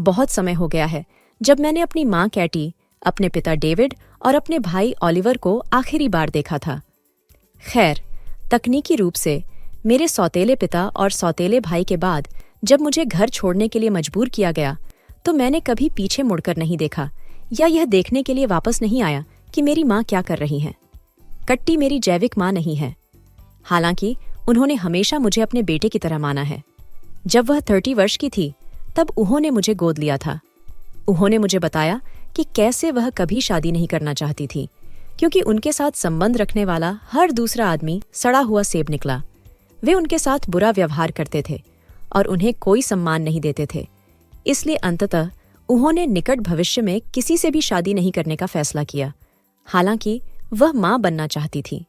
बहुत समय हो गया है जब मैंने अपनी माँ कैटी, अपने पिता डेविड और अपने भाई ऑलिवर को आखिरी बार देखा था। खैर, तकनीकी रूप से मेरे सौतेले पिता और सौतेले भाई के बाद जब मुझे घर छोड़ने के लिए मजबूर किया गया तो मैंने कभी पीछे मुड़कर नहीं देखा या यह देखने के लिए वापस नहीं आया कि मेरी माँ क्या कर रही हैं। कट्टी मेरी जैविक माँ नहीं है, हालांकि उन्होंने हमेशा मुझे अपने बेटे की तरह माना है। जब वह 30 वर्ष की थी तब उन्होंने मुझे गोद लिया था। उन्होंने मुझे बताया कि कैसे वह कभी शादी नहीं करना चाहती थी क्योंकि उनके साथ संबंध रखने वाला हर दूसरा आदमी सड़ा हुआ सेब निकला। वे उनके साथ बुरा व्यवहार करते थे और उन्हें कोई सम्मान नहीं देते थे, इसलिए अंततः उन्होंने निकट भविष्य में किसी से भी शादी नहीं करने का फैसला किया। हालांकि वह माँ बनना चाहती थी।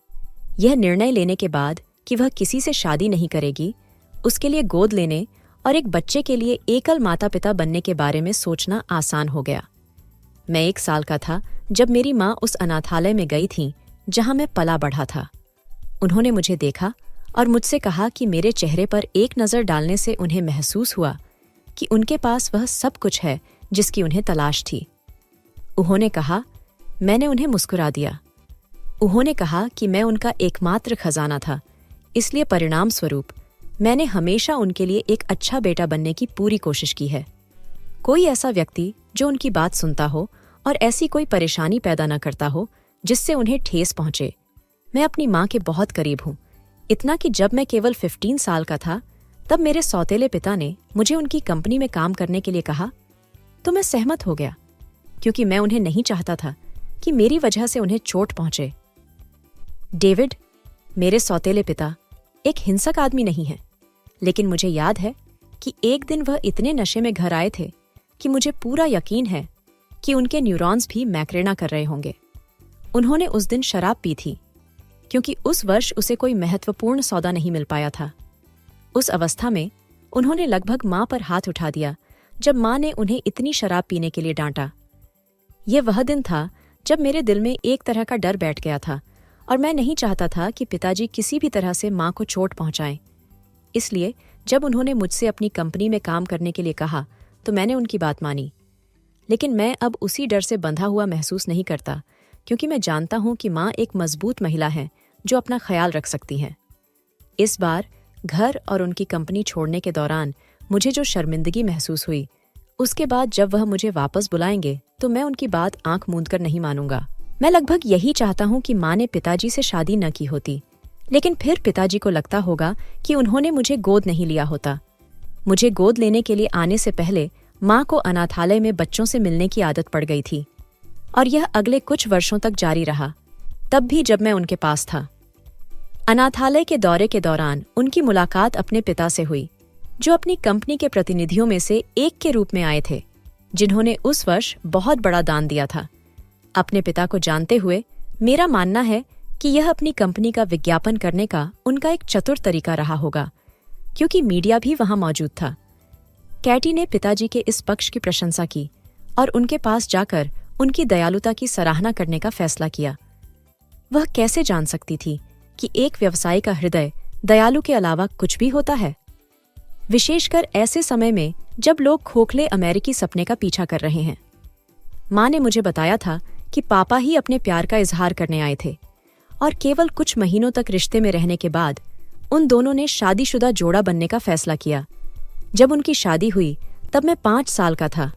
यह निर्णय लेने के बाद कि वह किसी से शादी नहीं करेगी, उसके लिए गोद लेने और एक बच्चे के लिए एकल माता पिता बनने के बारे में सोचना आसान हो गया। मैं 1 साल का था जब मेरी माँ उस अनाथालय में गई थी जहां मैं पला बढ़ा था। उन्होंने मुझे देखा और मुझसे कहा कि मेरे चेहरे पर एक नज़र डालने से उन्हें महसूस हुआ कि उनके पास वह सब कुछ है जिसकी उन्हें तलाश थी। उन्होंने कहा, मैंने उन्हें मुस्कुरा दिया। उन्होंने कहा कि मैं उनका एकमात्र खजाना था, इसलिए परिणाम स्वरूप मैंने हमेशा उनके लिए एक अच्छा बेटा बनने की पूरी कोशिश की है। कोई ऐसा व्यक्ति जो उनकी बात सुनता हो और ऐसी कोई परेशानी पैदा न करता हो जिससे उन्हें ठेस पहुंचे। मैं अपनी माँ के बहुत करीब हूँ, इतना कि जब मैं केवल 15 साल का था तब मेरे सौतेले पिता ने मुझे उनकी कंपनी में काम करने के लिए कहा तो मैं सहमत हो गया क्योंकि मैं उन्हें नहीं चाहता था कि मेरी वजह से उन्हें चोट पहुंचे। डेविड, मेरे सौतेले पिता, एक हिंसक आदमी नहीं है, लेकिन मुझे याद है कि एक दिन वह इतने नशे में घर आए थे कि मुझे पूरा यकीन है कि उनके न्यूरॉन्स भी मैक्रेना कर रहे होंगे। उन्होंने उस दिन शराब पी थी क्योंकि उस वर्ष उसे कोई महत्वपूर्ण सौदा नहीं मिल पाया था। उस अवस्था में उन्होंने लगभग माँ पर हाथ उठा दिया जब माँ ने उन्हें इतनी शराब पीने के लिए डांटा। यह वह दिन था जब मेरे दिल में एक तरह का डर बैठ गया था और मैं नहीं चाहता था कि पिताजी किसी भी तरह से माँ को चोट पहुंचाएं। इसलिए जब उन्होंने मुझसे अपनी कंपनी में काम करने के लिए कहा तो मैंने उनकी बात मानी। लेकिन मैं अब उसी डर से बंधा हुआ महसूस नहीं करता क्योंकि मैं जानता हूं कि माँ एक मजबूत महिला है जो अपना ख्याल रख सकती है। इस बार घर और उनकी कंपनी छोड़ने के दौरान मुझे जो शर्मिंदगी महसूस हुई, उसके बाद जब वह मुझे वापस बुलाएंगे तो मैं उनकी बात आंख मूंद कर नहीं मानूंगा। मैं लगभग यही चाहता हूं कि माँ ने पिताजी से शादी न की होती, लेकिन फिर पिताजी को लगता होगा कि उन्होंने मुझे गोद नहीं लिया होता। मुझे गोद लेने के लिए आने से पहले माँ को अनाथालय में बच्चों से मिलने की आदत पड़ गई थी और यह अगले कुछ वर्षों तक जारी रहा, तब भी जब मैं उनके पास था। अनाथालय के दौरे के दौरान उनकी मुलाकात अपने पिता से हुई, जो अपनी कंपनी के प्रतिनिधियों में से एक के रूप में आए थे, जिन्होंने उस वर्ष बहुत बड़ा दान दिया था। अपने पिता को जानते हुए मेरा मानना है कि यह अपनी कंपनी का विज्ञापन करने का उनका एक चतुर तरीका रहा होगा, क्योंकि मीडिया भी वहां मौजूद था। कैटी ने पिताजी के इस पक्ष की प्रशंसा की और उनके पास जाकर उनकी दयालुता की सराहना करने का फैसला किया। वह कैसे जान सकती थी कि एक व्यवसायी का हृदय दयालु के अलावा कुछ भी होता है, विशेषकर ऐसे समय में जब लोग खोखले अमेरिकी सपने का पीछा कर रहे हैं। माँ ने मुझे बताया था कि पापा ही अपने प्यार का इजहार करने आए थे और केवल कुछ महीनों तक रिश्ते में रहने के बाद उन दोनों ने शादीशुदा जोड़ा बनने का फैसला किया। जब उनकी शादी हुई तब मैं 5 साल का था।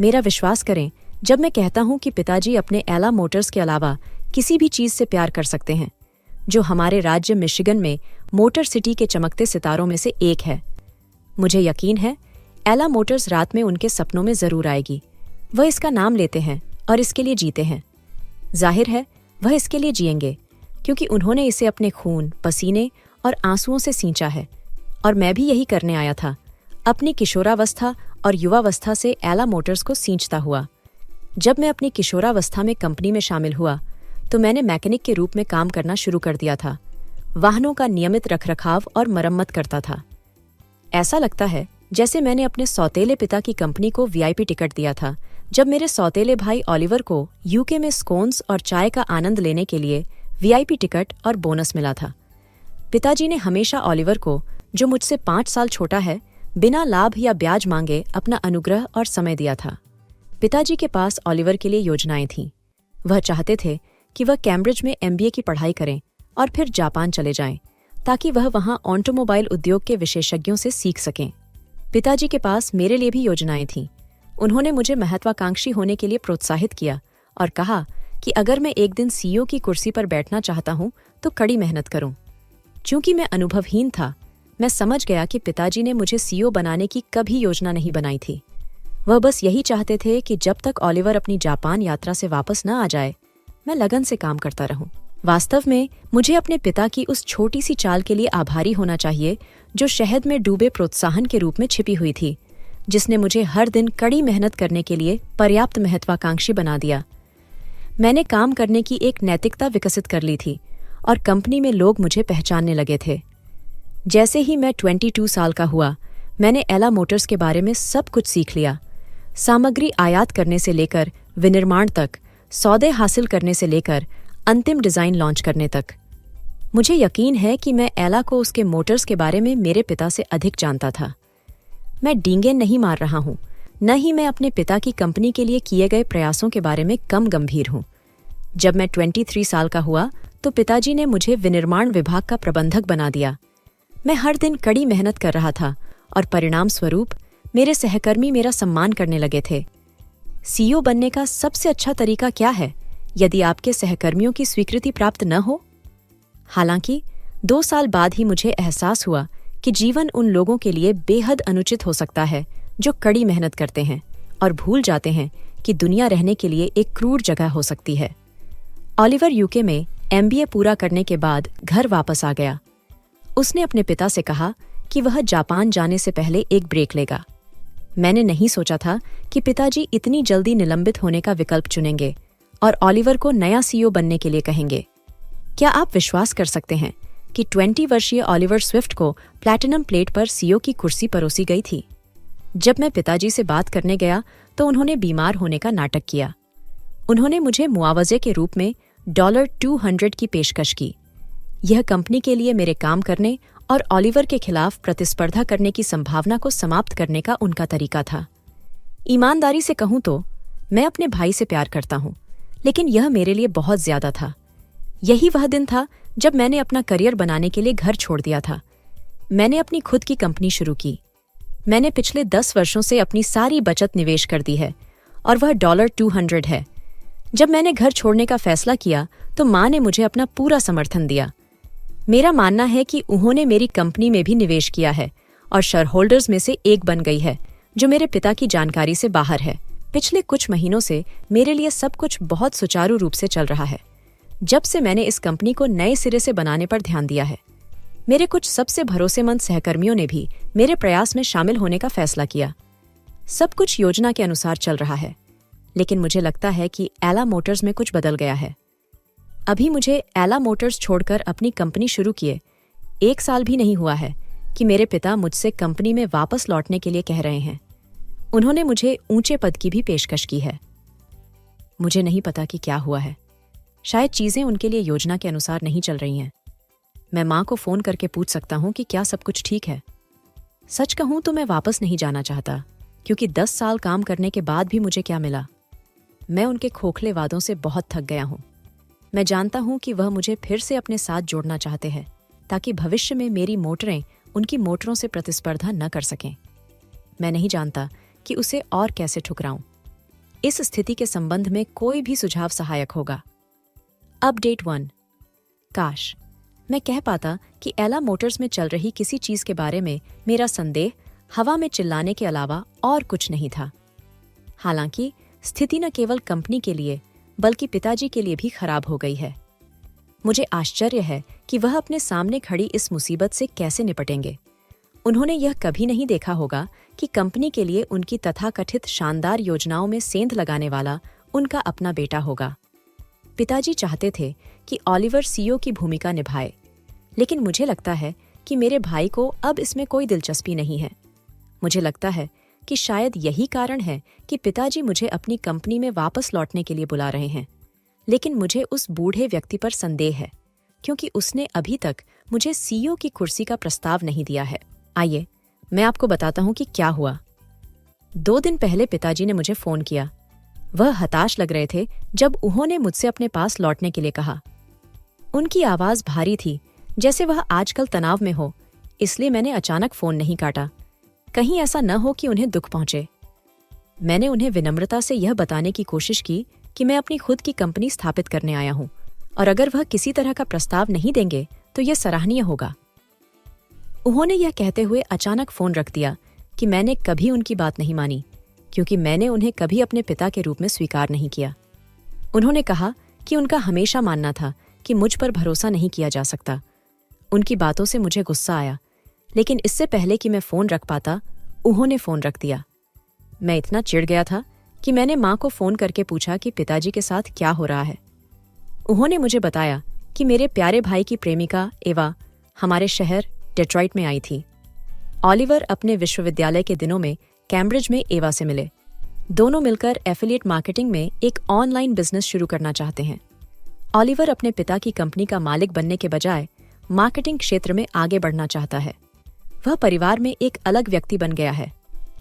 मेरा विश्वास करें जब मैं कहता हूं कि पिताजी अपने एला मोटर्स के अलावा किसी भी चीज से प्यार कर सकते हैं, जो हमारे राज्य मिशिगन में मोटर सिटी के चमकते सितारों में से एक है। मुझे यकीन है एला मोटर्स रात में उनके सपनों में जरूर आएगी। वह इसका नाम लेते हैं और इसके लिए जीते हैं। जाहिर है वह इसके लिए जिएंगे क्योंकि उन्होंने इसे अपने खून, पसीने और आंसुओं से सींचा है, और मैं भी यही करने आया था, अपनी किशोरावस्था और युवावस्था से एला मोटर्स को सींचता हुआ। जब मैं अपनी किशोरावस्था में कंपनी में शामिल हुआ तो मैंने मैकेनिक के रूप में काम करना शुरू कर दिया था। वाहनों का नियमित रखरखाव और मरम्मत करता था। ऐसा लगता है जैसे मैंने अपने सौतेले पिता की कंपनी को वीआईपी टिकट दिया था जब मेरे सौतेले भाई ऑलिवर को यूके में स्कोन्स और चाय का आनंद लेने के लिए वीआईपी टिकट और बोनस मिला था। पिताजी ने हमेशा ऑलिवर को, जो मुझसे 5 साल छोटा है, बिना लाभ या ब्याज मांगे अपना अनुग्रह और समय दिया था। पिताजी के पास ओलिवर के लिए योजनाएं थीं। वह चाहते थे कि वह कैम्ब्रिज में MBA की पढ़ाई करें और फिर जापान चले जाएं, ताकि वह वहां ऑटोमोबाइल उद्योग के विशेषज्ञों से सीख सकें। पिताजी के पास मेरे लिए भी योजनाएं थीं। उन्होंने मुझे महत्वाकांक्षी होने के लिए प्रोत्साहित किया और कहा कि अगर मैं एक दिन CEO की कुर्सी पर बैठना चाहता हूं तो कड़ी मेहनत करूं। चूंकि मैं अनुभवहीन था, मैं समझ गया कि पिताजी ने मुझे CEO बनाने की कभी योजना नहीं बनाई थी। वह बस यही चाहते थे कि जब तक ओलिवर अपनी जापान यात्रा से वापस न आ जाए, मैं लगन से काम करता रहूं। वास्तव में मुझे अपने पिता की उस छोटी सी चाल के लिए आभारी होना चाहिए जो शहद में डूबे प्रोत्साहन के रूप में छिपी हुई थी, जिसने मुझे हर दिन कड़ी मेहनत करने के लिए पर्याप्त महत्वाकांक्षी बना दिया। मैंने काम करने की एक नैतिकता विकसित कर ली थी और कंपनी में लोग मुझे पहचानने लगे थे। जैसे ही मैं 22 साल का हुआ, मैंने एला मोटर्स के बारे में सब कुछ सीख लिया। सामग्री आयात करने से लेकर विनिर्माण तक, सौदे हासिल करने से लेकर अंतिम डिजाइन लॉन्च करने तक। मुझे यकीन है कि मैं एला को उसके मोटर्स के बारे में मेरे पिता से अधिक जानता था। मैं डींगे नहीं मार रहा हूं, न ही मैं अपने पिता की कंपनी के लिए किए गए प्रयासों के बारे में कम गंभीर हूं। जब मैं 23 साल का हुआ तो पिताजी ने मुझे विनिर्माण विभाग का प्रबंधक बना दिया। मैं हर दिन कड़ी मेहनत कर रहा था और परिणाम स्वरूप मेरे सहकर्मी मेरा सम्मान करने लगे थे। CEO बनने का सबसे अच्छा तरीका क्या है यदि आपके सहकर्मियों की स्वीकृति प्राप्त न हो? हालांकि 2 साल बाद ही मुझे एहसास हुआ कि जीवन उन लोगों के लिए बेहद अनुचित हो सकता है जो कड़ी मेहनत करते हैं और भूल जाते हैं कि दुनिया रहने के लिए एक क्रूर जगह हो सकती है। ओलिवर UK में MBA पूरा करने के बाद घर वापस आ गया। उसने अपने पिता से कहा कि वह जापान जाने से पहले एक ब्रेक लेगा। मैंने नहीं सोचा था कि पिताजी इतनी जल्दी निलंबित होने का विकल्प चुनेंगे और ओलिवर को नया CEO बनने के लिए कहेंगे। क्या आप विश्वास कर सकते हैं कि 20 वर्षीय ओलिवर स्विफ्ट को प्लैटिनम प्लेट पर CEO की कुर्सी परोसी गई थी? जब मैं पिताजी से बात करने गया तो उन्होंने बीमार होने का नाटक किया। उन्होंने मुझे मुआवजे के रूप में $200 की पेशकश की। यह कंपनी के लिए मेरे काम करने और ओलिवर के खिलाफ प्रतिस्पर्धा करने की संभावना को समाप्त करने का उनका तरीका था। ईमानदारी से कहूं तो मैं अपने भाई से प्यार करता हूं, लेकिन यह मेरे लिए बहुत ज्यादा था। यही वह दिन था जब मैंने अपना करियर बनाने के लिए घर छोड़ दिया था। मैंने अपनी खुद की कंपनी शुरू की। मैंने पिछले 10 वर्षों से अपनी सारी बचत निवेश कर दी है और वह $200 है। जब मैंने घर छोड़ने का फैसला किया तो माँ ने मुझे अपना पूरा समर्थन दिया। मेरा मानना है कि उन्होंने मेरी कंपनी में भी निवेश किया है और शेयर होल्डर्स में से एक बन गई है, जो मेरे पिता की जानकारी से बाहर है। पिछले कुछ महीनों से मेरे लिए सब कुछ बहुत सुचारू रूप से चल रहा है, जब से मैंने इस कंपनी को नए सिरे से बनाने पर ध्यान दिया है। मेरे कुछ सबसे भरोसेमंद सहकर्मियों ने भी मेरे प्रयास में शामिल होने का फैसला किया। सब कुछ योजना के अनुसार चल रहा है, लेकिन मुझे लगता है कि एला मोटर्स में कुछ बदल गया है। अभी मुझे एला मोटर्स छोड़कर अपनी कंपनी शुरू किए 1 साल भी नहीं हुआ है कि मेरे पिता मुझसे कंपनी में वापस लौटने के लिए कह रहे हैं। उन्होंने मुझे ऊंचे पद की भी पेशकश की है। मुझे नहीं पता कि क्या हुआ है। शायद चीजें उनके लिए योजना के अनुसार नहीं चल रही हैं। मैं माँ को फोन करके पूछ सकता हूँ कि क्या सब कुछ ठीक है। सच कहूँ तो मैं वापस नहीं जाना चाहता, क्योंकि 10 साल काम करने के बाद भी मुझे क्या मिला। मैं उनके खोखले वादों से बहुत थक गया हूँ। मैं जानता हूँ कि वह मुझे फिर से अपने साथ जोड़ना चाहते हैं, ताकि भविष्य में मेरी मोटरें उनकी मोटरों से प्रतिस्पर्धा न कर सकें। मैं नहीं जानता कि उसे और कैसे ठुकराऊं। इस स्थिति के संबंध में कोई भी सुझाव सहायक होगा। अपडेट 1। काश मैं कह पाता कि एला मोटर्स में चल रही किसी चीज के बारे में मेरा संदेह हवा में चिल्लाने के अलावा और कुछ नहीं था। हालांकि स्थिति न केवल कंपनी के लिए बल्कि पिताजी के लिए भी खराब हो गई है। मुझे आश्चर्य है कि वह अपने सामने खड़ी इस मुसीबत से कैसे निपटेंगे। उन्होंने यह कभी नहीं देखा होगा कि कंपनी के लिए उनकी तथाकथित शानदार योजनाओं में सेंध लगाने वाला उनका अपना बेटा होगा। पिताजी चाहते थे कि ओलिवर CEO की भूमिका निभाए, लेकिन मुझे लगता है कि मेरे भाई को अब इसमें कोई दिलचस्पी नहीं है। मुझे लगता है कि शायद यही कारण है कि पिताजी मुझे अपनी कंपनी में वापस लौटने के लिए बुला रहे हैं। लेकिन मुझे उस बूढ़े व्यक्ति पर संदेह है, क्योंकि उसने अभी तक मुझे CEO की कुर्सी का प्रस्ताव नहीं दिया है। आइए मैं आपको बताता हूं कि क्या हुआ। 2 दिन पहले पिताजी ने मुझे फोन किया। वह हताश लग रहे थे जब उन्होंने मुझसे अपने पास लौटने के लिए कहा। उनकी आवाज भारी थी, जैसे वह आजकल तनाव में हो, इसलिए मैंने अचानक फोन नहीं काटा, कहीं ऐसा न हो कि उन्हें दुख पहुंचे। मैंने उन्हें विनम्रता से यह बताने की कोशिश की कि मैं अपनी खुद की कंपनी स्थापित करने आया हूं और अगर वह किसी तरह का प्रस्ताव नहीं देंगे तो यह सराहनीय होगा। उन्होंने यह कहते हुए अचानक फोन रख दिया कि मैंने कभी उनकी बात नहीं मानी, क्योंकि मैंने उन्हें कभी अपने पिता के रूप में स्वीकार नहीं किया। उन्होंने कहा कि उनका हमेशा मानना था कि मुझ पर भरोसा नहीं किया जा सकता। उनकी बातों से मुझे गुस्सा आया, लेकिन इससे पहले कि मैं फोन रख पाता, उन्होंने फोन रख दिया। मैं इतना चिढ़ गया था कि मैंने माँ को फोन करके पूछा कि पिताजी के साथ क्या हो रहा है। उन्होंने मुझे बताया कि मेरे प्यारे भाई की प्रेमिका एवा हमारे शहर डेट्रॉइट में आई थी। ऑलिवर अपने विश्वविद्यालय के दिनों में कैम्ब्रिज में एवा से मिले। दोनों मिलकर एफिलिएट मार्केटिंग में एक ऑनलाइन बिजनेस शुरू करना चाहते हैं। ऑलिवर अपने पिता की कंपनी का मालिक बनने के बजाय मार्केटिंग क्षेत्र में आगे बढ़ना चाहता है। वह परिवार में एक अलग व्यक्ति बन गया है।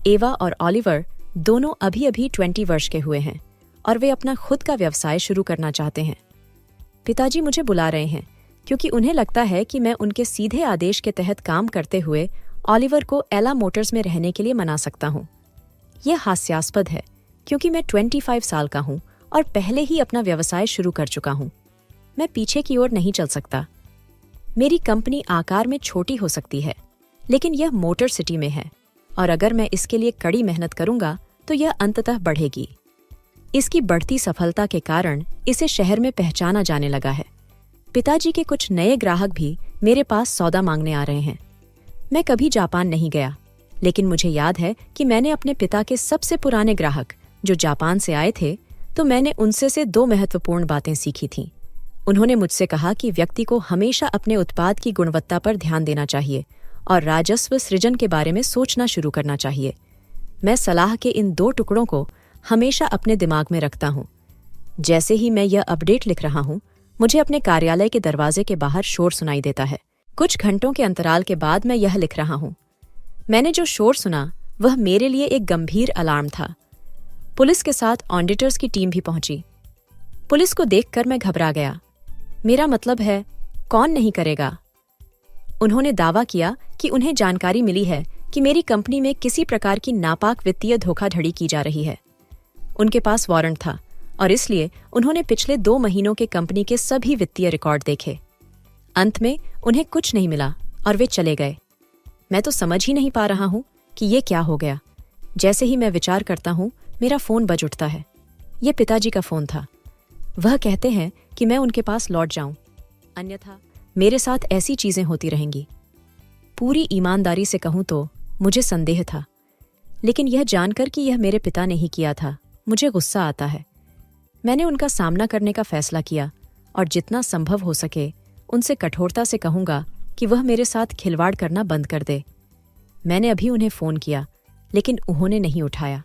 एवा और ऑलिवर दोनों अभी 20 वर्ष के हुए हैं और वे अपना खुद का व्यवसाय शुरू करना चाहते हैं। पिताजी मुझे बुला रहे हैं क्योंकि उन्हें लगता है कि मैं उनके सीधे आदेश के तहत काम करते हुए ऑलिवर को एला मोटर्स में रहने के लिए मना सकता हूँ। यह हास्यास्पद है क्योंकि मैं 25 साल का हूँ और पहले ही अपना व्यवसाय शुरू कर चुका हूँ। मैं पीछे की ओर नहीं चल सकता। मेरी कंपनी आकार में छोटी हो सकती है, लेकिन यह मोटर सिटी में है और अगर मैं इसके लिए कड़ी मेहनत करूंगा तो यह अंततः बढ़ेगी। इसकी बढ़ती सफलता के कारण इसे शहर में पहचाना जाने लगा है। पिताजी के कुछ नए ग्राहक भी मेरे पास सौदा मांगने आ रहे हैं। मैं कभी जापान नहीं गया, लेकिन मुझे याद है कि मैंने अपने पिता के सबसे पुराने ग्राहक जो जापान से आए थे, तो मैंने उनसे से 2 महत्वपूर्ण बातें सीखी थीं। उन्होंने मुझसे कहा कि व्यक्ति को हमेशा अपने उत्पाद की गुणवत्ता पर ध्यान देना चाहिए और राजस्व सृजन के बारे में सोचना शुरू करना चाहिए। मैं सलाह के इन 2 टुकड़ों को हमेशा अपने दिमाग में रखता हूँ। जैसे ही मैं यह अपडेट लिख रहा हूँ, मुझे अपने कार्यालय के दरवाजे के बाहर शोर सुनाई देता है। कुछ घंटों के अंतराल के बाद मैं यह लिख रहा हूँ। मैंने जो शोर सुना वह मेरे लिए एक गंभीर अलार्म था। पुलिस के साथ ऑडिटर्स की टीम भी पहुंची। पुलिस को देखकर मैं घबरा गया। मेरा मतलब है, कौन नहीं करेगा। उन्होंने दावा किया कि उन्हें जानकारी मिली है कि मेरी कंपनी में किसी प्रकार की नापाक वित्तीय धोखाधड़ी की जा रही है। उनके पास वारंट था और इसलिए उन्होंने पिछले 2 महीनों के कंपनी के सभी वित्तीय रिकॉर्ड देखे। अंत में उन्हें कुछ नहीं मिला और वे चले गए। मैं तो समझ ही नहीं पा रहा हूं कि ये क्या हो गया। जैसे ही मैं विचार करता हूं, मेरा फोन बज उठता है। ये पिताजी का फोन था। वह कहते हैं कि मैं उनके पास लौट जाऊं, अन्यथा मेरे साथ ऐसी चीजें होती रहेंगी। पूरी ईमानदारी से कहूं तो मुझे संदेह था, लेकिन यह जानकर कि यह मेरे पिता ने ही किया था, मुझे गुस्सा आता है। मैंने उनका सामना करने का फैसला किया और जितना संभव हो सके उनसे कठोरता से कहूंगा कि वह मेरे साथ खिलवाड़ करना बंद कर दे। मैंने अभी उन्हें फोन किया, लेकिन उन्होंने नहीं उठाया।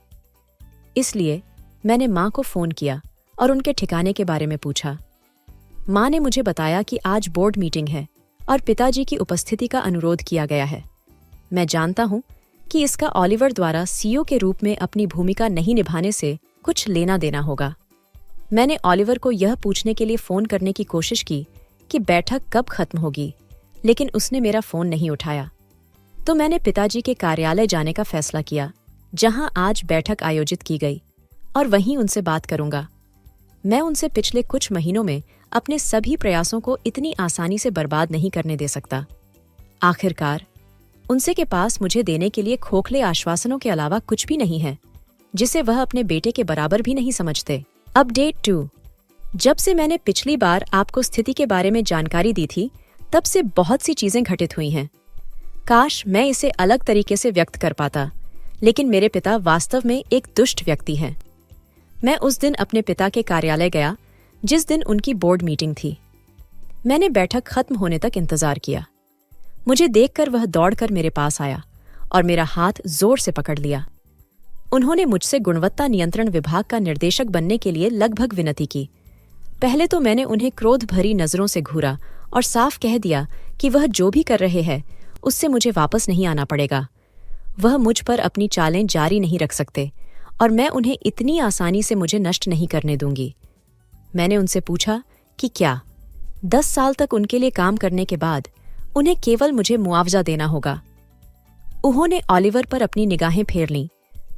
इसलिए मैंने माँ को फोन किया और उनके ठिकाने के बारे में पूछा। माँ ने मुझे बताया कि आज बोर्ड मीटिंग है और पिताजी की उपस्थिति का अनुरोध किया गया है। मैं जानता हूँ कि इसका ऑलिवर द्वारा सीईओ के रूप में अपनी भूमिका नहीं निभाने से कुछ लेना देना होगा। मैंने ऑलिवर को यह पूछने के लिए फोन करने की कोशिश की कि बैठक कब खत्म होगी, लेकिन उसने मेरा फोन नहीं उठाया। तो मैंने पिताजी के कार्यालय जाने का फैसला किया, जहां आज बैठक आयोजित की गई, और वहीं उनसे बात करूंगा। मैं उनसे पिछले कुछ महीनों में अपने सभी प्रयासों को इतनी आसानी से बर्बाद नहीं करने दे सकता। आखिरकार उनसे के पास मुझे देने के लिए खोखले आश्वासनों के अलावा कुछ भी नहीं है, जिसे वह अपने बेटे के बराबर भी नहीं समझते। अपडेट 2। जब से मैंने पिछली बार आपको स्थिति के बारे में जानकारी दी थी, तब से बहुत सी चीजें घटित हुई हैं। काश मैं इसे अलग तरीके से व्यक्त कर पाता, लेकिन मेरे पिता वास्तव में एक दुष्ट व्यक्ति हैं। मैं उस दिन अपने पिता के कार्यालय गया जिस दिन उनकी बोर्ड मीटिंग थी। मैंने बैठक खत्म होने तक इंतजार किया। मुझे देखकर वह दौड़कर मेरे पास आया और मेरा हाथ जोर से पकड़ लिया। उन्होंने मुझसे गुणवत्ता नियंत्रण विभाग का निर्देशक बनने के लिए लगभग विनती की। पहले तो मैंने उन्हें क्रोध भरी नजरों से घूरा और साफ कह दिया कि वह जो भी कर रहे हैं उससे मुझे वापस नहीं आना पड़ेगा। वह मुझ पर अपनी चालें जारी नहीं रख सकते और मैं उन्हें इतनी आसानी से मुझे नष्ट नहीं करने दूंगी। मैंने उनसे पूछा कि क्या 10 साल तक उनके लिए काम करने के बाद उन्हें केवल मुझे मुआवजा देना होगा। उन्होंने ऑलिवर पर अपनी निगाहें फेर लीं,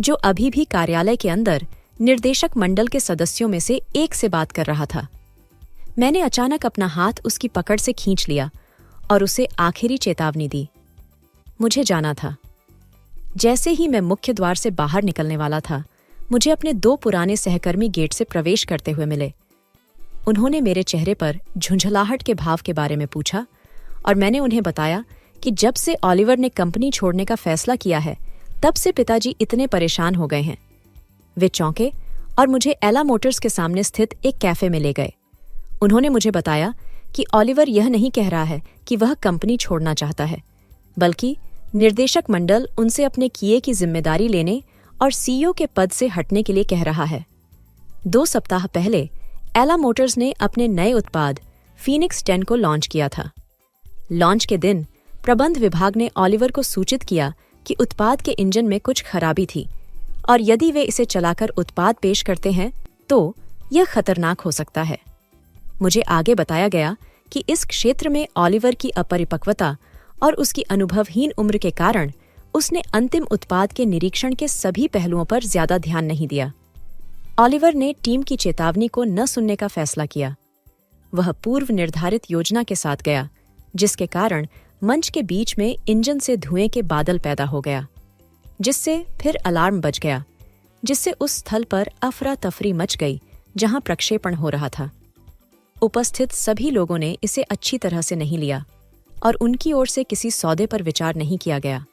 जो अभी भी कार्यालय के अंदर निर्देशक मंडल के सदस्यों में से एक से बात कर रहा था। मैंने अचानक अपना हाथ उसकी पकड़ से खींच लिया और उसे आखिरी चेतावनी दी। मुझे जाना था। जैसे ही मैं मुख्य द्वार से बाहर निकलने वाला था, मुझे अपने 2 पुराने सहकर्मी गेट से प्रवेश करते हुए मिले। उन्होंने मेरे चेहरे पर झुंझलाहट के भाव के बारे में पूछा और मैंने उन्हें बताया कि जब से ऑलिवर ने कंपनी छोड़ने का फैसला किया है, तब से पिताजी इतने परेशान हो गए हैं। वे चौंके और मुझे एला मोटर्स के सामने स्थित एक कैफे में ले गए। उन्होंने मुझे बताया कि ऑलिवर यह नहीं कह रहा है कि वह कंपनी छोड़ना चाहता है, बल्कि निर्देशक मंडल उनसे अपने किए की जिम्मेदारी लेने और सीईओ के पद से हटने के लिए कह रहा है। 2 सप्ताह पहले एला मोटर्स ने अपने नए उत्पाद फीनिक्स 10 को लॉन्च किया था। लॉन्च के दिन प्रबंध विभाग ने ऑलिवर को सूचित किया कि उत्पाद के इंजन में कुछ खराबी थी और यदि वे इसे चलाकर उत्पाद पेश करते हैं तो यह खतरनाक हो सकता है। मुझे आगे बताया गया कि इस क्षेत्र में ऑलिवर की अपरिपक्वता और उसकी अनुभवहीन उम्र के कारण उसने अंतिम उत्पाद के निरीक्षण के सभी पहलुओं पर ज्यादा ध्यान नहीं दिया। ऑलिवर ने टीम की चेतावनी को न सुनने का फैसला किया। वह पूर्व निर्धारित योजना के साथ गया, जिसके कारण मंच के बीच में इंजन से धुएं के बादल पैदा हो गया, जिससे फिर अलार्म बज गया, जिससे उस स्थल पर अफरा तफरी मच गई जहां प्रक्षेपण हो रहा था। उपस्थित सभी लोगों ने इसे अच्छी तरह से नहीं लिया और उनकी ओर से किसी सौदे पर विचार नहीं किया गया।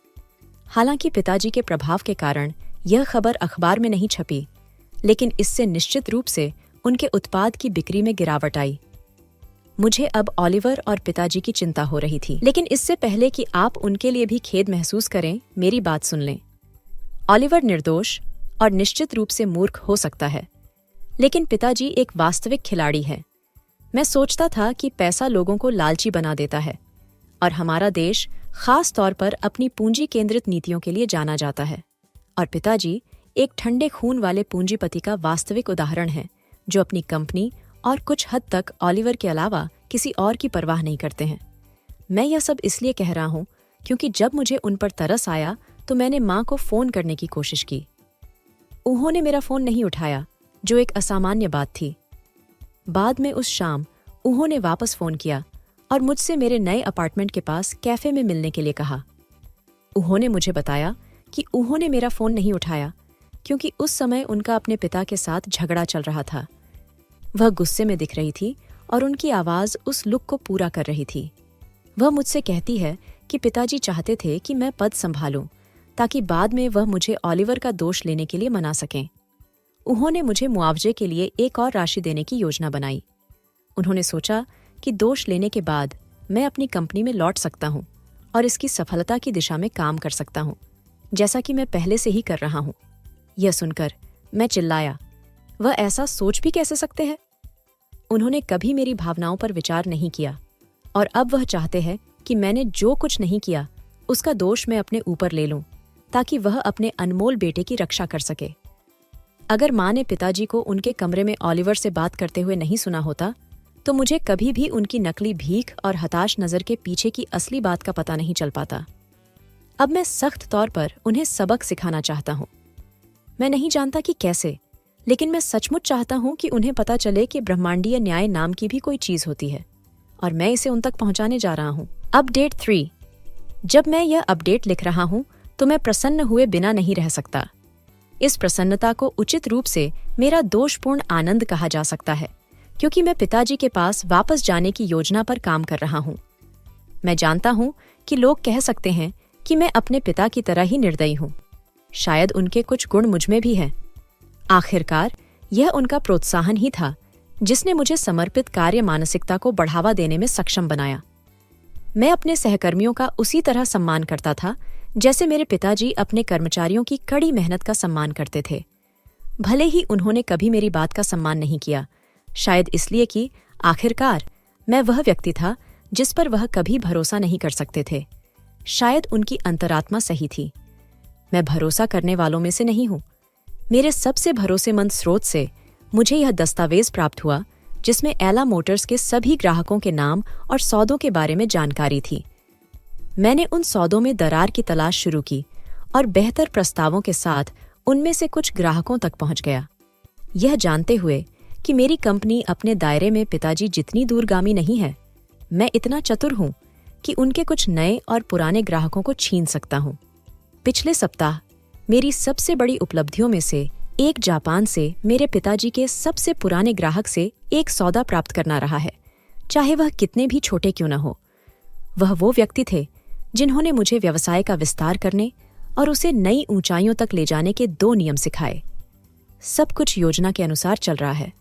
हालांकि पिताजी के प्रभाव के कारण यह खबर अखबार में नहीं छपी, लेकिन इससे निश्चित रूप से उनके उत्पाद की बिक्री में गिरावट आई। मुझे अब ऑलिवर और पिताजी की चिंता हो रही थी, लेकिन इससे पहले कि आप उनके लिए भी खेद महसूस करें, मेरी बात सुन लें। ऑलिवर निर्दोष और निश्चित रूप से मूर्ख हो सकता है, लेकिन पिताजी एक वास्तविक खिलाड़ी है। मैं सोचता था कि पैसा लोगों को लालची बना देता है और हमारा देश खास तौर पर अपनी पूंजी केंद्रित नीतियों के लिए जाना जाता है, और पिताजी एक ठंडे खून वाले पूंजीपति का वास्तविक उदाहरण है, जो अपनी कंपनी और कुछ हद तक ऑलिवर के अलावा किसी और की परवाह नहीं करते हैं। मैं यह सब इसलिए कह रहा हूं क्योंकि जब मुझे उन पर तरस आया तो मैंने मां को फोन करने की कोशिश की। उन्होंने मेरा फोन नहीं उठाया, जो एक असामान्य बात थी। बाद में उस शाम उन्होंने वापस फोन किया और मुझसे मेरे नए अपार्टमेंट के पास कैफे में मिलने के लिए कहा। उन्होंने मुझे बताया कि उन्होंने मेरा फोन नहीं उठाया क्योंकि उस समय उनका अपने पिता के साथ झगड़ा चल रहा था। वह गुस्से में दिख रही थी और उनकी आवाज उस लुक को पूरा कर रही थी। वह मुझसे कहती है कि पिताजी चाहते थे कि मैं पद संभालूं ताकि बाद में वह मुझे ऑलिवर का दोष लेने के लिए मना सकें। उन्होंने मुझे मुआवजे के लिए एक और राशि देने की योजना बनाई। उन्होंने सोचा कि दोष लेने के बाद मैं अपनी कंपनी में लौट सकता हूं और इसकी सफलता की दिशा में काम कर सकता हूं, जैसा कि मैं पहले से ही कर रहा हूं। यह सुनकर मैं चिल्लाया, वह ऐसा सोच भी कैसे सकते हैं? उन्होंने कभी मेरी भावनाओं पर विचार नहीं किया और अब वह चाहते हैं कि मैंने जो कुछ नहीं किया उसका दोष मैं अपने ऊपर ले लूं, ताकि वह अपने अनमोल बेटे की रक्षा कर सके। अगर मां ने पिताजी को उनके कमरे में ऑलिवर से बात करते हुए नहीं सुना होता, तो मुझे कभी भी उनकी नकली भीख और हताश नजर के पीछे की असली बात का पता नहीं चल पाता। अब मैं सख्त तौर पर उन्हें सबक सिखाना चाहता हूं। मैं नहीं जानता कि कैसे, लेकिन मैं सचमुच चाहता हूं कि उन्हें पता चले कि ब्रह्मांडीय न्याय नाम की भी कोई चीज होती है, और मैं इसे उन तक पहुंचाने जा रहा हूं। अपडेट 3। जब मैं यह अपडेट लिख रहा हूं तो मैं प्रसन्न हुए बिना नहीं रह सकता। इस प्रसन्नता को उचित रूप से मेरा दोषपूर्ण आनंद कहा जा सकता है, क्योंकि मैं पिताजी के पास वापस जाने की योजना पर काम कर रहा हूं। मैं जानता हूं कि लोग कह सकते हैं कि मैं अपने पिता की तरह ही निर्दयी हूं। शायद उनके कुछ गुण मुझ में भी हैं। आखिरकार यह उनका प्रोत्साहन ही था जिसने मुझे समर्पित कार्य मानसिकता को बढ़ावा देने में सक्षम बनाया। मैं अपने सहकर्मियों का उसी तरह सम्मान करता था जैसे मेरे पिताजी अपने कर्मचारियों की कड़ी मेहनत का सम्मान करते थे। भले ही उन्होंने कभी मेरी बात का सम्मान नहीं किया, शायद इसलिए कि आखिरकार मैं वह व्यक्ति था जिस पर वह कभी भरोसा नहीं कर सकते थे। शायद उनकी अंतरात्मा सही थी। मैं भरोसा करने वालों में से नहीं हूं। मेरे सबसे भरोसेमंद स्रोत से मुझे यह दस्तावेज प्राप्त हुआ जिसमें एला मोटर्स के सभी ग्राहकों के नाम और सौदों के बारे में जानकारी थी। मैंने उन सौदों में दरार की तलाश शुरू की और बेहतर प्रस्तावों के साथ उनमें से कुछ ग्राहकों तक पहुंच गया, यह जानते हुए कि मेरी कंपनी अपने दायरे में पिताजी जितनी दूरगामी नहीं है। मैं इतना चतुर हूं कि उनके कुछ नए और पुराने ग्राहकों को छीन सकता हूं। पिछले सप्ताह मेरी सबसे बड़ी उपलब्धियों में से एक जापान से मेरे पिताजी के सबसे पुराने ग्राहक से एक सौदा प्राप्त करना रहा है, चाहे वह कितने भी छोटे क्यों न हो। वह वो व्यक्ति थे जिन्होंने मुझे व्यवसाय का विस्तार करने और उसे नई ऊंचाइयों तक ले जाने के 2 नियम सिखाए। सब कुछ योजना के अनुसार चल रहा है।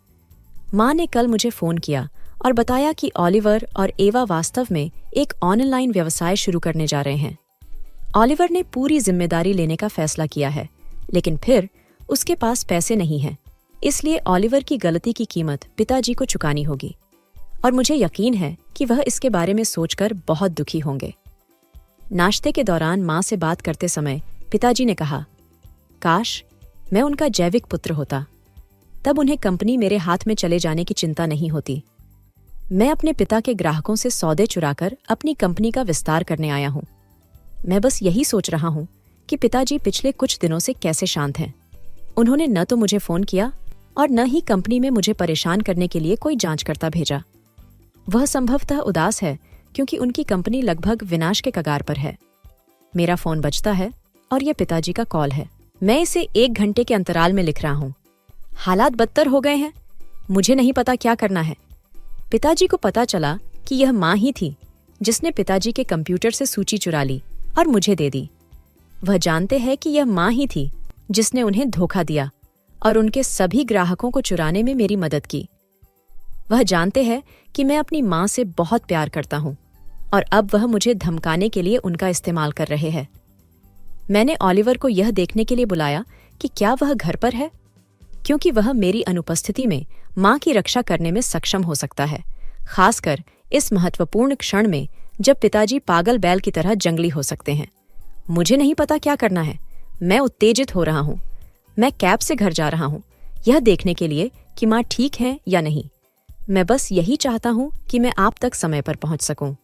माँ ने कल मुझे फोन किया और बताया कि ऑलिवर और एवा वास्तव में एक ऑनलाइन व्यवसाय शुरू करने जा रहे हैं। ऑलिवर ने पूरी जिम्मेदारी लेने का फैसला किया है, लेकिन फिर उसके पास पैसे नहीं हैं, इसलिए ऑलिवर की गलती की कीमत पिताजी को चुकानी होगी और मुझे यकीन है कि वह इसके बारे में सोचकर बहुत दुखी होंगे। नाश्ते के दौरान माँ से बात करते समय पिताजी ने कहा, काश मैं उनका जैविक पुत्र होता, तब उन्हें कंपनी मेरे हाथ में चले जाने की चिंता नहीं होती। मैं अपने पिता के ग्राहकों से सौदे चुराकर अपनी कंपनी का विस्तार करने आया हूं। मैं बस यही सोच रहा हूं कि पिताजी पिछले कुछ दिनों से कैसे शांत हैं। उन्होंने न तो मुझे फोन किया और न ही कंपनी में मुझे परेशान करने के लिए कोई जांचकर्ता भेजा। वह संभवतः उदास है क्योंकि उनकी कंपनी लगभग विनाश के कगार पर है। मेरा फोन बजता है और यह पिताजी का कॉल है। मैं इसे 1 घंटे के अंतराल में लिख रहा हूं। हालात बदतर हो गए हैं, मुझे नहीं पता क्या करना है। पिताजी को पता चला कि यह माँ ही थी जिसने पिताजी के कंप्यूटर से सूची चुरा ली और मुझे दे दी। वह जानते हैं कि यह माँ ही थी जिसने उन्हें धोखा दिया और उनके सभी ग्राहकों को चुराने में मेरी मदद की। वह जानते हैं कि मैं अपनी माँ से बहुत प्यार करता हूँ और अब वह मुझे धमकाने के लिए उनका इस्तेमाल कर रहे हैं। मैंने ऑलिवर को यह देखने के लिए बुलाया कि क्या वह घर पर है, क्योंकि वह मेरी अनुपस्थिति में माँ की रक्षा करने में सक्षम हो सकता है, खासकर इस महत्वपूर्ण क्षण में जब पिताजी पागल बैल की तरह जंगली हो सकते हैं। मुझे नहीं पता क्या करना है। मैं उत्तेजित हो रहा हूँ। मैं कैब से घर जा रहा हूँ, यह देखने के लिए कि माँ ठीक है या नहीं। मैं बस यही चाहता हूँ कि मैं आप तक समय पर पहुँच सकूँ।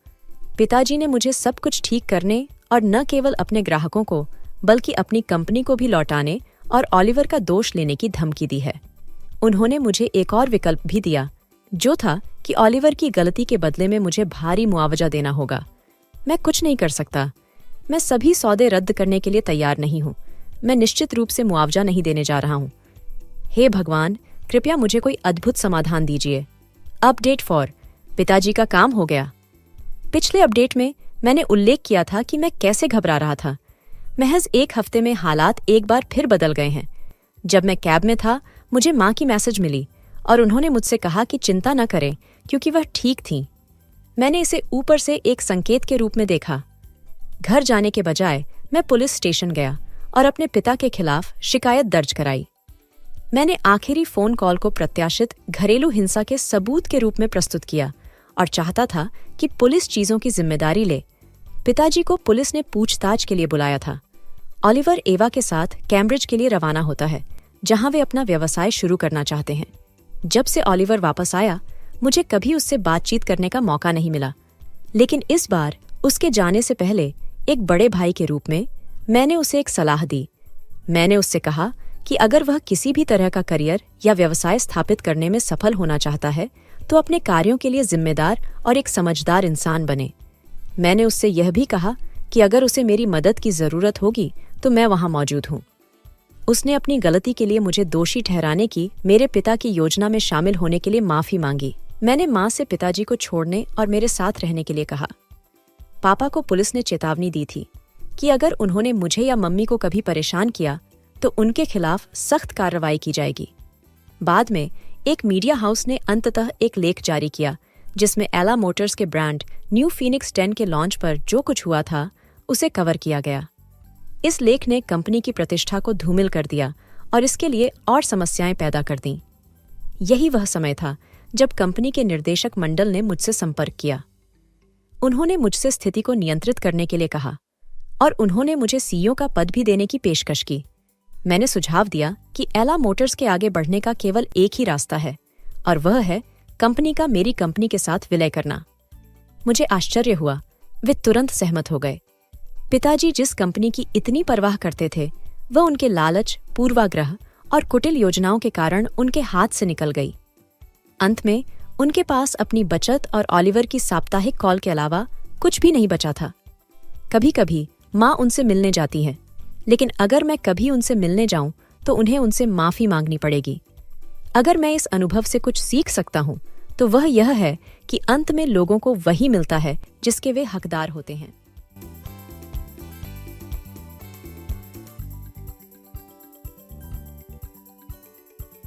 पिताजी ने मुझे सब कुछ ठीक करने और न केवल अपने ग्राहकों को बल्कि अपनी कंपनी को भी लौटाने और ऑलिवर का दोष लेने की धमकी दी है। उन्होंने मुझे एक और विकल्प भी दिया, जो था कि ऑलिवर की गलती के बदले में मुझे भारी मुआवजा देना होगा। मैं कुछ नहीं कर सकता। मैं सभी सौदे रद्द करने के लिए तैयार नहीं हूँ। मैं निश्चित रूप से मुआवजा नहीं देने जा रहा हूँ। हे भगवान, कृपया मुझे कोई अद्भुत समाधान दीजिए। अपडेट फॉर पिताजी का काम हो गया। पिछले अपडेट में मैंने उल्लेख किया था कि मैं कैसे घबरा रहा था। महज 1 हफ्ते में हालात एक बार फिर बदल गए हैं। जब मैं कैब में था, मुझे माँ की मैसेज मिली और उन्होंने मुझसे कहा कि चिंता न करें क्योंकि वह ठीक थीं। मैंने इसे ऊपर से एक संकेत के रूप में देखा। घर जाने के बजाय मैं पुलिस स्टेशन गया और अपने पिता के खिलाफ शिकायत दर्ज कराई। मैंने आखिरी फोन कॉल को प्रत्याशित घरेलू हिंसा के सबूत के रूप में प्रस्तुत किया और चाहता था कि पुलिस चीजों की जिम्मेदारी ले। पिताजी को पुलिस ने पूछताछ के लिए बुलाया था। ऑलिवर एवा के साथ कैम्ब्रिज के लिए रवाना होता है, जहां वे अपना व्यवसाय शुरू करना चाहते हैं। जब से ऑलिवर वापस आया, मुझे कभी उससे बातचीत करने का मौका नहीं मिला, लेकिन इस बार उसके जाने से पहले एक बड़े भाई के रूप में मैंने उसे एक सलाह दी। मैंने उससे कहा कि अगर वह किसी भी तरह का करियर या व्यवसाय स्थापित करने में सफल होना चाहता है तो अपने कार्यों के लिए जिम्मेदार और एक समझदार इंसान बने। मैंने उससे यह भी कहा कि अगर उसे मेरी मदद की जरूरत होगी तो मैं वहां मौजूद हूं। उसने अपनी गलती के लिए मुझे दोषी ठहराने की मेरे पिता की योजना में शामिल होने के लिए माफी मांगी। मैंने माँ से पिताजी को छोड़ने और मेरे साथ रहने के लिए कहा। पापा को पुलिस ने चेतावनी दी थी कि अगर उन्होंने मुझे या मम्मी को कभी परेशान किया तो उनके खिलाफ सख्त कार्रवाई की जाएगी। बाद में एक मीडिया हाउस ने अंततः एक लेख जारी किया जिसमें एला मोटर्स के ब्रांड न्यू फीनिक्स 10 के लॉन्च पर जो कुछ हुआ था उसे कवर किया गया। इस लेख ने कंपनी की प्रतिष्ठा को धूमिल कर दिया और इसके लिए और समस्याएं पैदा कर दीं। यही वह समय था जब कंपनी के निर्देशक मंडल ने मुझसे संपर्क किया। उन्होंने मुझसे स्थिति को नियंत्रित करने के लिए कहा और उन्होंने मुझे सीईओ का पद भी देने की पेशकश की। मैंने सुझाव दिया कि एला मोटर्स के आगे बढ़ने का केवल एक ही रास्ता है, और वह है कंपनी का मेरी कंपनी के साथ विलय करना। मुझे आश्चर्य हुआ, वे तुरंत सहमत हो गए। पिताजी जिस कंपनी की इतनी परवाह करते थे, वह उनके लालच, पूर्वाग्रह और कुटिल योजनाओं के कारण उनके हाथ से निकल गई। अंत में उनके पास अपनी बचत और ऑलिवर की साप्ताहिक कॉल के अलावा कुछ भी नहीं बचा था। कभी कभी माँ उनसे मिलने जाती हैं, लेकिन अगर मैं कभी उनसे मिलने जाऊं तो उन्हें उनसे माफी मांगनी पड़ेगी। अगर मैं इस अनुभव से कुछ सीख सकता हूं तो वह यह है कि अंत में लोगों को वही मिलता है जिसके वे हकदार होते हैं।